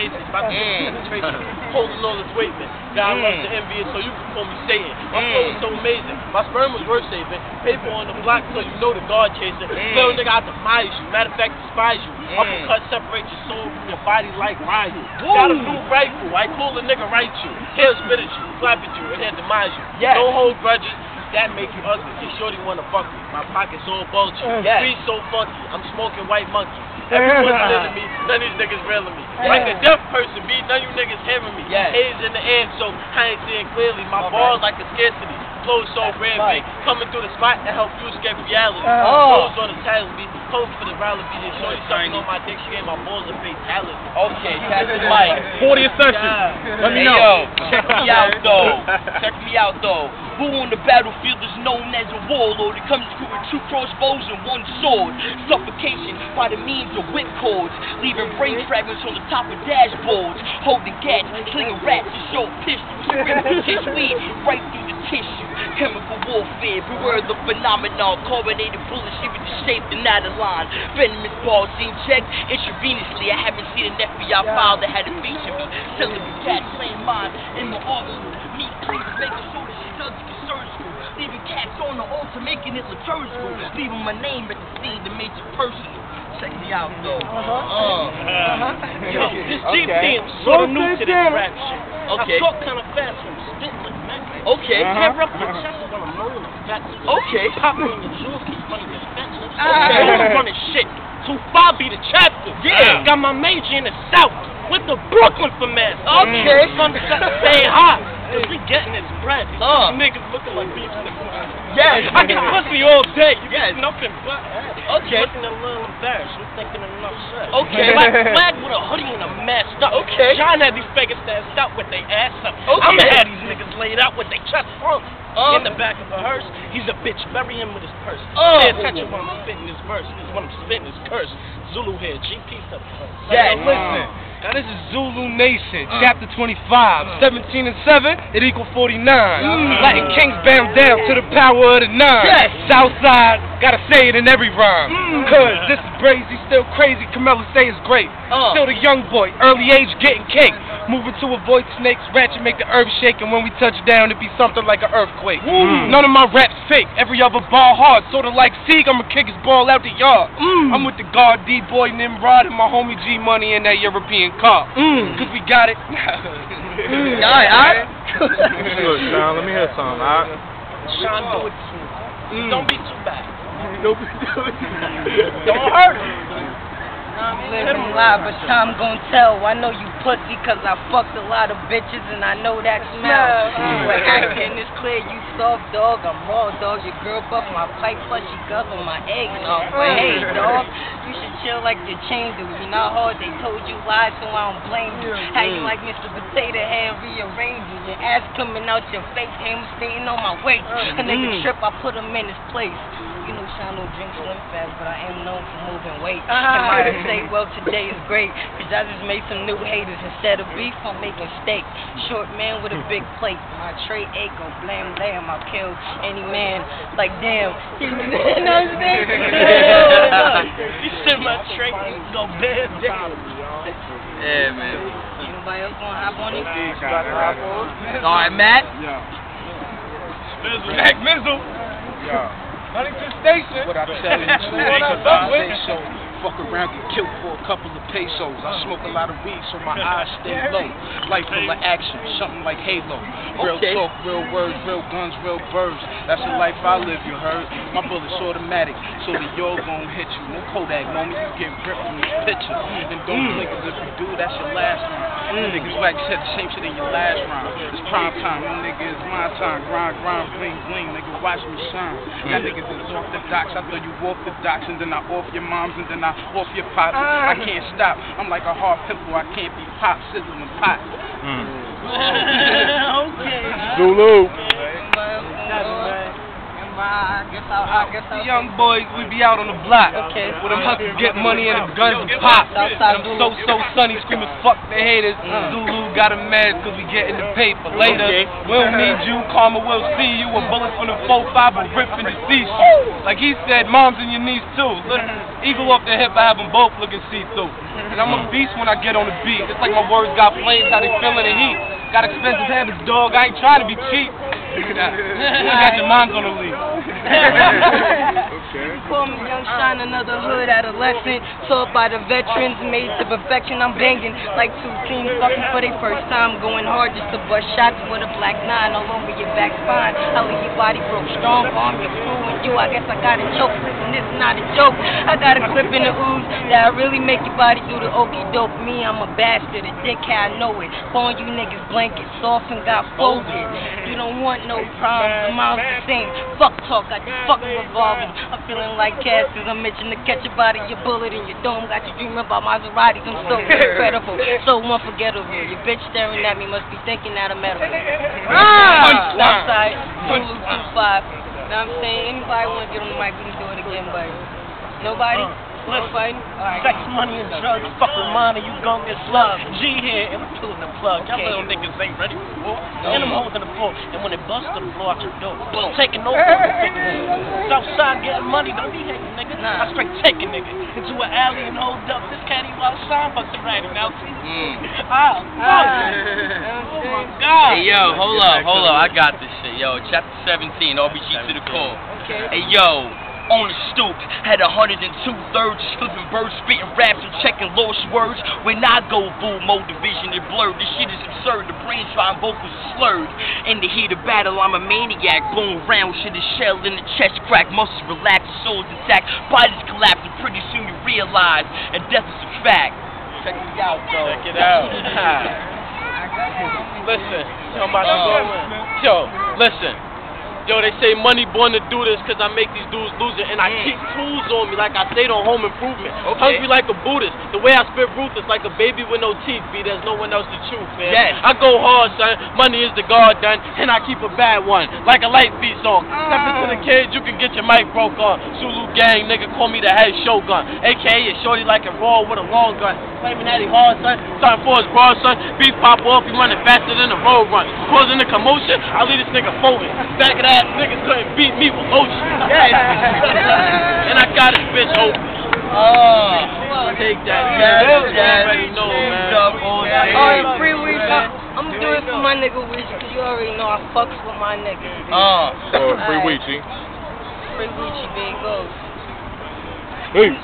chasing, about to concentration, holding all this weight, man. God loves to envy it, so you can call me Satan. My flow is so amazing. My sperm was worth saving. Paper on the block, so you know the guard chasing. Little nigga, I demise you. Matter of fact, despise you. Uppercut separate your soul from your body like Ryu. Got a new rifle. I call a nigga right you. He'll spit at you, clap at you, and then demise you. Don't hold grudges. That make you ugly. Cause shorty wanna fuck me. My pockets all bulgy. Street so funky. I'm smoking white monkey. Everyone's feeling me. None of these niggas reeling me. Like a deaf person, B. None of you niggas hearing me. Haze in the air, so I ain't seeing clearly. My balls like a scarcity. Clothes so red, B. Coming through the spot to help you escape reality. Clothes on the title, B. Clothes for the rally, B. Shorty sucking on my dick. She gave my balls a fatality. Okay, that's the mic. 40th session. Let me know. Check me out, though. Check me out, though. Who on the battlefield is known as a warlord? It comes through with 2 crossbows and 1 sword. Suffocation by the means of whip cords, leaving brain fragments on the top of dashboards. Holding gats, slinging rats and short pistols. Pitch weed right through the tissue. Chemical warfare, beware the phenomenon. Carbonated bullets, even the shape and not a line. Venomous balls seen checked intravenously. I haven't seen an FBI file that had a feature me. Selling the cat, playing mine in my arsenal. Me clean, making sure that she does get surgical. Leaving cats on the altar, making it liturgical. Leaving my name at the scene to make it personal. Check me out, though. Yo, this GP, I'm sort of new to this rap shit. Okay. I talk kind of fast from spitting like man. Okay. Can't rub my chest when I'm rolling the fat. Okay. Pop me in the jewels, keep running the fat. I'm running shit. 2-5 be the chapter. Yeah. Got my major in the South. Went to Brooklyn for math. Okay. Sun got to stay hot. Cause we getting this bread. These niggas looking like beef niggas. Yes. I get pussy all day. You Yes. get nothing but Okay. looking a little embarrassed. You thinking enough shit. Okay. Flag with a hoodie and a mask up. Okay. John had these faggots stacked up with their ass up. Okay. I'ma have these niggas laid out with their chest front. In the back of a hearse, he's a bitch. Bury him with his purse. Pay attention when I'm spitting this verse. Because when I'm spitting this curse, Zulu here, GP to the first. Yeah. Listen. Now this is Zulu Nation, chapter 25. 17 and 7, it equal 49. Latin kings bound down to the power of the 9. Yes. Southside, gotta say it in every rhyme. Cause this is brazy, still crazy, Camilla say it's great. Still the young boy, early age getting cake. Moving to avoid snakes, ratchet make the earth shake. And when we touch down, it be something like an earthquake. None of my raps fake, every other ball hard. Sorta like Sieg, I'ma kick his ball out the yard. I'm with the guard, D-boy, Nimrod, and my homie G-Money in that European car. Cause we got it. Alright. Look, Sean, let me hear something, alright? Sean, do it too. Don't be too bad. Don't be doing Don't hurt him. Living live, but time gon' tell. I know you pussy cause I fucked a lot of bitches and I know that smell. But acting is clear, you soft dog, I'm raw dog. Your girl buff my pipe plus she guzzle my eggs off. But hey dog, you should chill like your chain do. You're not hard, they told you lies so I don't blame you. How you like Mr. Potato Head rearranging? Your ass coming out your face, I'm staying on my waist. A nigga trip, I put him in his place. You know, Sean don't drink Slim Fast, but I am known for moving weight. And might say, well, today is great, cause I just made some new haters. Instead of beef, I'm making steak. Short man with a big plate. My tray ache, go blam blam. I'll kill any man. Like, damn. You know what I'm saying? You said my tray ache, go bam blam. Yeah, man. Anybody else gonna hop on it? Alright, Matt. Mac Mizzle. Huntington Station. What I tell you, say so. Fuck around, get killed for a couple of pesos. I smoke a lot of weed, so my eyes stay low. Life full of action, something like Halo. Real talk, real words, real guns, real birds. That's the life I live, you heard? My bullet's automatic, so the yo gon' hit you. No Kodak moment, you get ripped from this picture. And don't blink, cause if you do, that's your last rhyme. Niggas like said the same shit in your last rhyme. It's prime time, no nigga, it's my time. Grind, bling, bling, nigga, watch me shine. That niggas is off the docks, I throw you off the docks, and then I off your moms, and then I off your pops. I can't stop. I'm like a hard pimple. I can't be pop, sizzling pot. Okay. Zulu. Anybody I guess The young boys, we be out on the block. Okay. With them hustlers get money and them guns and pop. And them so sunny screaming fuck the haters. Zulu got them mad cause we getting the paper. Later, we don't need you, karma will see you. A bullet from the 4-5 will rip and decease you. Like he said, moms and your knees too. Look, eagle off the hip, I have them both looking see-through. And I'm a beast when I get on the beat. It's like my words got flames, how they feeling the heat. Got expensive habits, dog. I ain't trying to be cheap. You got your moms on the lead. Call me Young Shine, another hood adolescent. Taught by the veterans, made to perfection. I'm banging like two teams fucking for their first time. Going hard just to bust shots with a black 9 all over your back spine. I leave your body broke, strong arm, your flu and you. I guess I got a choke. Listen, this is not a joke. I got a clip in the ooze that really make your body do the okey doke. Me, I'm a bastard, a dickhead, I know it. Phone you niggas blanket, soft and got folded. You don't want no problems, the miles the same. Fuck talk, got you fucking revolving. I'm feeling like Cass cause I'm itching to catch your body, your bullet in your dome. Got you dreaming about Maseratis, I'm so incredible, so unforgettable. Your bitch staring at me must be thinking that I'm metal. Southside, Zulu 25. Know what I'm saying? Anybody want to get on the mic, we can do it again, but nobody? Listen, sex, money, and drugs, fuck with mine and you gon' get slugged. G here, and I'm pulling the plug. Y'all little niggas ain't ready for war. And I'm holding the floor. And when it busts, I'm blow out your door. Taking over the figures. Southside getting money, don't be hating, nigga. I straight taking nigga into an alley and hold up. This cat even outside, but the ratty now. Oh my God. Hey yo, hold up, I got this shit. Yo, chapter 17, RBG to the core. Hey yo. On the stoop, had 102 thirds, flipping birds, spitting raps and checking lost words. When I go full mode, division is blurred. This shit is absurd, the brain's trying vocals slurred. In the heat of battle, I'm a maniac, blown around with shit is shell in the chest, crack, muscles relax, souls intact, bodies collapse, and pretty soon you realize, and death is a fact. Check it out, though. Check it out. Listen, yo, I'm about to go in. Yo, listen. Yo, they say money born to do this cause I make these dudes losing and I keep tools on me like I stayed on home improvement. Hungry like a Buddhist. The way I spit ruthless like a baby with no teeth, B. There's no one else to choose, man. I go hard, son. Money is the guard done and I keep a bad one. Like a light beat song. Step into the cage, you can get your mic broke on. Zulu gang, nigga, call me the head shogun. AKA a shorty like a raw with a long gun. Claiming that he hard, son. Starting for his broad, son. Beef pop off, he running faster than a road run. Causing a commotion, I leave this nigga folding. Back of that niggas couldn't beat me with lotion. And I got his bitch open. Take that. You already know, man. Alright, free week. I'm doing it for my nigga Weezy, cause you already know I fucks with my niggas. Free Weezy. Free Weezy, big goes. Peace.